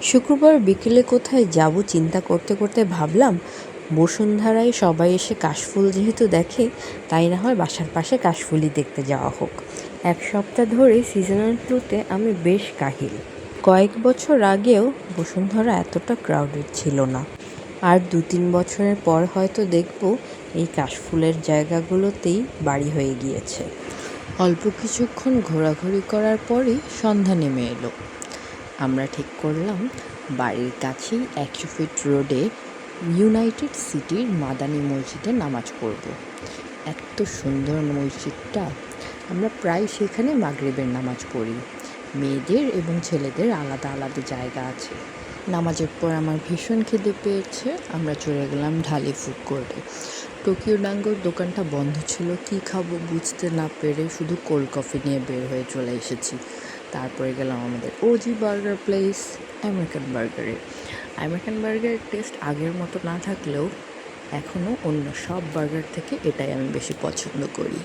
শুক্রবার বিকেলে কোথায় যাব চিন্তা করতে করতে ভাবলাম বসুন্ধরায় সবাই এসে কাশফুল যেহেতু দেখে, তাই না হয় বাসার পাশে কাশফুলই দেখতে যাওয়া হোক। এক সপ্তাহ ধরে সিজনাল ফ্লুতে আমি বেশ কাহিল। কয়েক বছর আগেও বসুন্ধরা এতটা ক্রাউডেড ছিল না, আর 2-3 বছরের পর হয়তো দেখব এই কাশফুলের জায়গাগুলোতেই বাড়ি হয়ে গিয়েছে। অল্প কিছুক্ষণ ঘোরাঘুরি করার পরই সন্ধ্যা নেমে এলো। আমরা ঠিক করলাম বাড়ির কাছেই 100 ফিট রোডে ইউনাইটেড সিটির মাদানী মসজিদে নামাজ পড়ব। এত সুন্দর মসজিদটা, আমরা প্রায় সেখানে মাগরিবের নামাজ পড়ি। মেয়েদের এবং ছেলেদের আলাদা আলাদা জায়গা আছে। নামাজের পর আমার ভীষণ খিদে পেয়েছে, আমরা চলে গেলাম ঢালি ফুড কোর্টে। টোকিও ডাঙ্গোর দোকানটা বন্ধ ছিল, কি খাবো বুঝতে না পেরে শুধু কোল্ড কফি নিয়ে বের হয়ে চলে এসেছি। তারপরে গেলাম আমাদের ওজি বার্গার প্লেস, আমেরিকান বার্গারে। আমেরিকান বার্গারের টেস্ট আগের মতো না থাকলেও এখনও অন্য সব বার্গার থেকে এটাই আমি বেশি পছন্দ করি।